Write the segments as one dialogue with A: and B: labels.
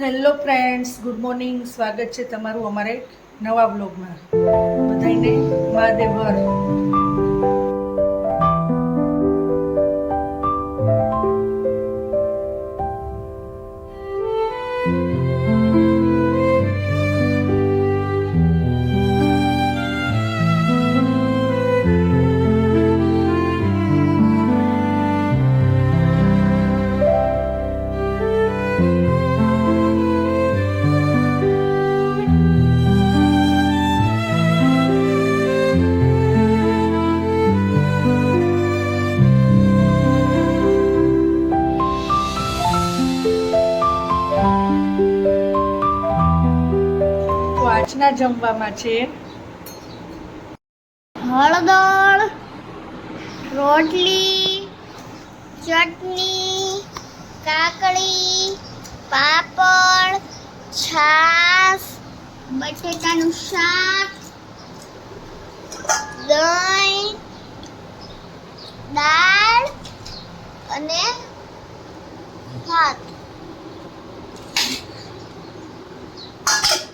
A: Hello friends, good morning. સ્વાગત છે તમારું અમારે નવા બ્લોગમાં. બધાને મહાદેવ હર. આજના જમવામાં છે
B: હળદર, રોટલી, ચટણી, કાકડી, પાપડ, છાશ, બટેટાનું શાક, દહીં, દાળ અને ભાત.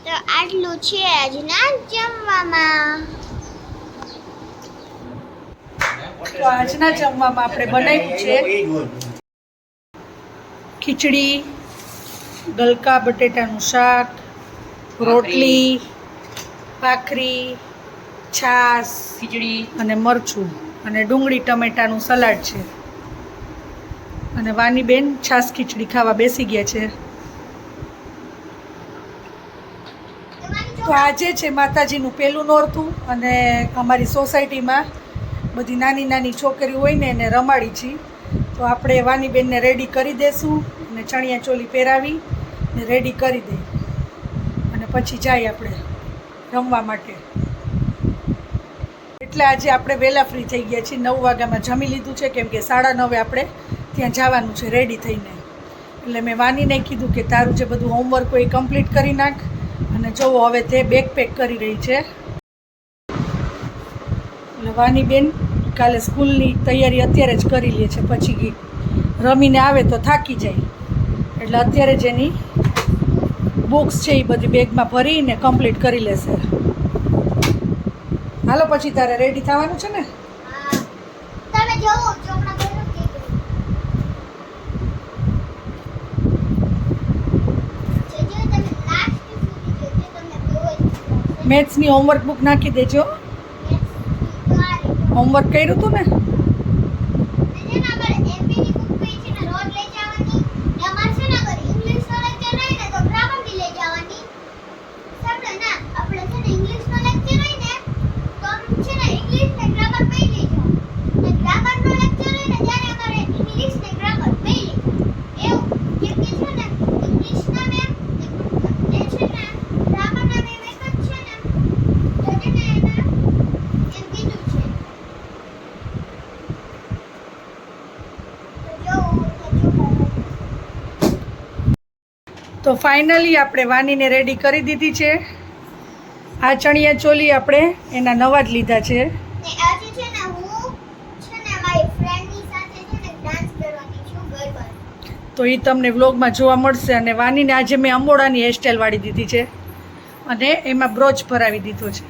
B: તો આટલું છે આજના જમવામાં.
A: તો આજના જમવામાં આપણે બનાવ્યું છે ખીચડી, ગલકા બટેટાનું શાક, રોટલી, ભાખરી, છાશ, ખીચડી અને મરચું અને ડુંગળી ટમેટાનું સલાડ છે. અને વાનીબેન છાશ ખીચડી ખાવા બેસી ગયા છે. તો આજે છે માતાજીનું પહેલું નોરતું અને અમારી સોસાયટીમાં બધી નાની નાની છોકરીઓ હોય ને એને રમાડી છીએ. તો આપણે વાનીબેનને રેડી કરી દઈશું અને ચણિયા ચોલી પહેરાવી ને રેડી કરી દઈ અને પછી જાય આપણે રમવા માટે. એટલે આજે આપણે વહેલા ફ્રી થઈ ગયા છીએ. 9 વાગ્યામાં જમી લીધું છે, કેમ કે 9:30 આપણે ત્યાં જવાનું છે રેડી થઈને. એટલે મેં વાનીને કીધું કે તારું જે બધું હોમવર્ક હોય એ કમ્પ્લીટ કરી નાખ. અને જોવો હવે તે બેગ પેક કરી રહી છે. એટલે વાનીબેન કાલે સ્કૂલની તૈયારી અત્યારે જ કરી લે છે, પછી રમીને આવે તો થાકી જાય. એટલે અત્યારે જ એની બુક્સ છે એ બધી બેગમાં ભરીને કમ્પ્લીટ કરી લેશે. હાલો પછી તારે રેડી થવાનું છે ને.
B: તમે જોવો ચોકડા પર
A: મેથ્સની હોમવર્ક બુક નાખી દેજો. હોમવર્ક કર્યું હતું ને. તો ફાઇનલી આપણે વાનીને રેડી કરી દીધી છે. આ ચણિયા ચોલી આપણે એના નવા જ લીધા છે.
B: આજે છે ને હું છે ને મારી ફ્રેન્ડની સાથે છે ને ડાન્સ કરવાની છું ગરબા.
A: તો એ તમને વ્લોગમાં જોવા મળશે. અને વાનીને આજે મેં અંબોડાની હેરસ્ટાઈલ વાળી દીધી છે અને એમાં બ્રોચ ભરાવી દીધો છે.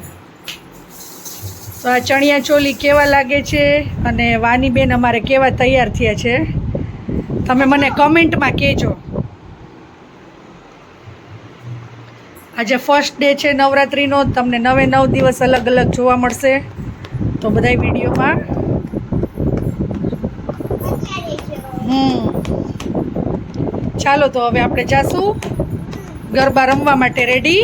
A: તો આ ચણિયા ચોલી કેવા લાગે છે અને વાનીબેન અમારે કેવા તૈયાર થયા છે તમે મને કમેન્ટમાં કહેજો. આજે ફર્સ્ટ ડે છે નવરાત્રિનો. તમને 9 દિવસ અલગ અલગ જોવા મળશે. તો બધાય વિડીયોમાં ચાલો તો હવે આપણે જાશું ગરબા રમવા માટે. રેડી?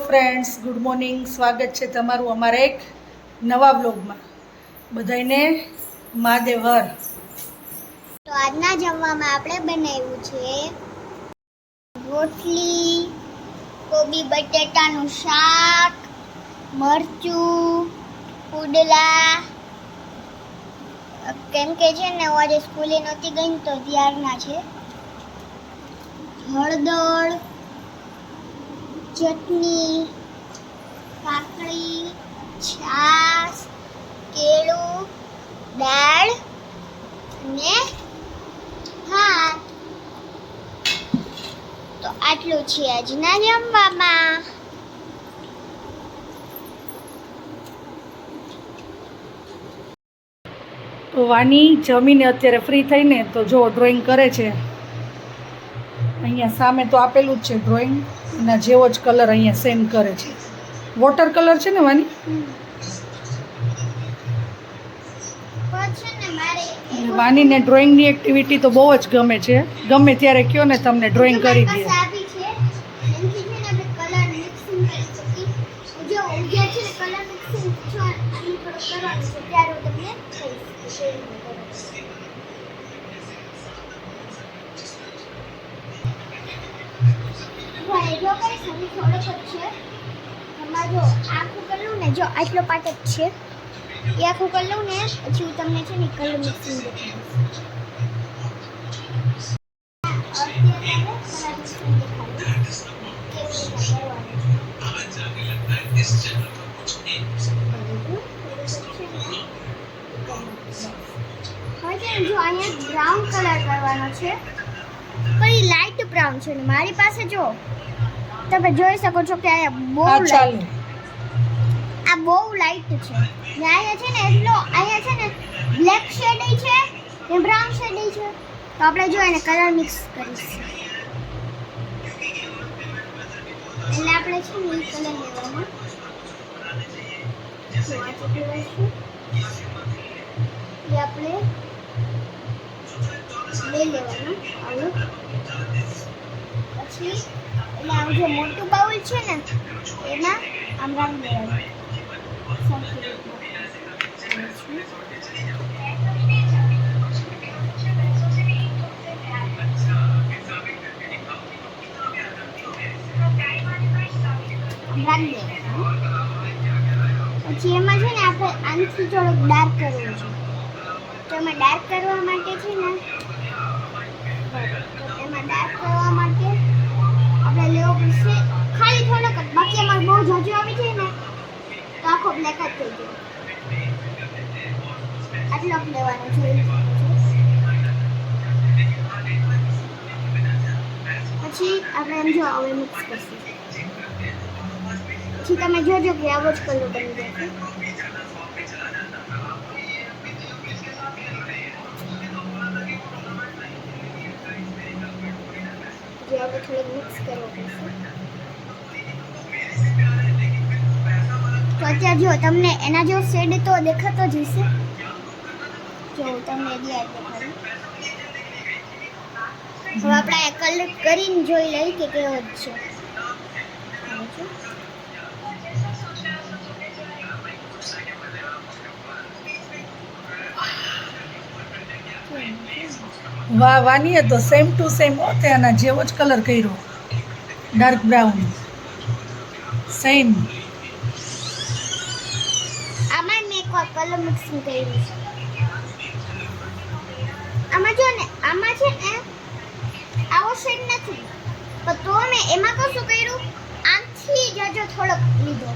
A: Friends, good morning. સ્વાગત છે તમારું અમારા એક નવા બ્લોગમાં. બધાને મહાદેવ હર.
B: તો આજના જમવામાં આપણે બનાવ્યું છે રોટલી, કોબી બટેટાનું શાક, મરચું, પુડલા. કેમ કે છે ને હું આજે સ્કૂલે નહોતી ગઈ ને તો ત્યારના છે. હળદર, ચટણી, કાકડી, છાશ, કેળું, દાળ અને ભાત. તો આટલું છે આજના જમવામાં.
A: તો વાની જમીને અત્યારે ફ્રી થઈને તો જો ડ્રોઈંગ કરે છે. અહીંયા સામે તો આપેલું જ છે ડ્રોઈંગ, એના જેવો જ કલર અહીંયા સેમ કરે છે. વોટર કલર છે ને વાની? વાનીને ડ્રોઈંગની એક્ટિવિટી તો બહુ જ ગમે છે. ગમે ત્યારે કયો ને તમને ડ્રોઈંગ કરી દે.
B: આખું કરું ને, જો આટલો પાર્ટ જ છે એ આખું કરી લઉં ને પછી હું તમને છે ને કલર મિક્સિંગ જો અહીંયા બ્રાઉન કલર કરવાનો છે, પણ એ લાઇટ બ્રાઉન છે ને મારી પાસે જો તમે જોઈ શકો છો કે અહીંયા બહુ લાઇટ, આ બહુ લાઇટ છે. અહીંયા છે ને એટલો અહીંયા છે ને બ્લેક શેડ છે ને બ્રાઉન શેડ છે. તો આપણે જો એને કલર મિક્સ કરીશું એટલે આપણે છે ને કલર લેવાનો. જો આ ચૂકી લઈશું એ આપણે લઈ લેવાનું આવું. પછી એટલે આમ જે મોટું બાઉલ છે ને એમાં આમ રાખી દેવાનું. પછી એમાં છે ને આપણે આનાથી થોડુંક ડાર્ક કરવું છે. તો એમાં ડાર્ક કરવા માટે છે ને એમાં ડાર્ક કરવા માટે આપણે લેવો પડશે ખાલી થોડોક જ. બાકી અમારે બહુ જાજો આવી જાય ને તો આખો બ્લેક જ થઈ જાય. આટલો લેવાનો છે. પછી આપણે એમ જો હવે મિક્સ કરશું. પછી તમે જોજો કે આવો જ કલર બની જશે. જે આપણે થોડું મિક્સ કરવું પડશે. તો અત્યારે જો તમને એના જેવો શેડ તો દેખાતો જ હશે. જો તમને યાદ દેખાડું. હવે આપણે આ કલર કરીને જોઈ લઈએ કે કેવો જ છે.
A: વાહ, વાનીએ તો સેમ ટુ સેમ હોતે આના જેવો જ કલર કર્યો, ડાર્ક બ્રાઉન સેમ.
B: આમાં મેં એક કલર મિક્સિંગ કર્યું છે. આમાં જો ને આમાં છે ને આવો શેડ નથી, પણ તો મેં એમાં કશું કર્યું આમથી જાજો થોડોક લીધો.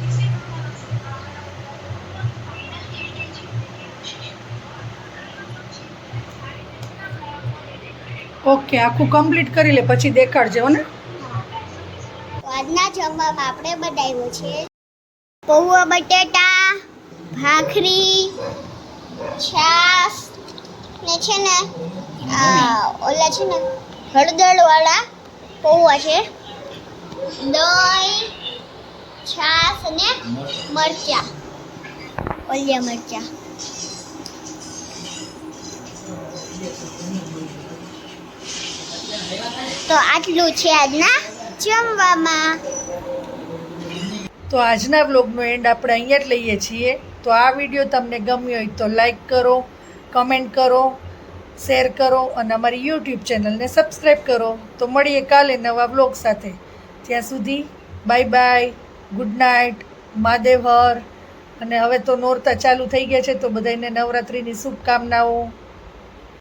A: ઓકે, આખું કમ્પ્લીટ કરી લે પછી દેખાડજો ને.
B: તો આજના જમવામાં આપણે બનાવ્યો છે પૌવા બટેટા, ભાખરી, છાશ ને છે ને ઓલા છે ને હળદરવાળા પૌવા છે, દહીં, છાશ અને મરચા, ઓલિયા મરચા. તો આટલું છે આજના જમવામાં.
A: તો આજના વ્લોગનો એન્ડ આપણે અહીંયા જ લઈએ છીએ. તો આ વિડીયો તમને ગમ્યો હોય તો લાઈક કરો, કમેન્ટ કરો, શેર કરો અને અમારી યુટ્યુબ ચેનલને સબસ્ક્રાઈબ કરો. તો મળીએ કાલે નવા વ્લોગ સાથે. ત્યાં સુધી bye bye, good night, Mahadev Har. અને હવે તો નોરતા ચાલુ થઈ ગયા છે તો બધાને નવરાત્રિની શુભકામનાઓ.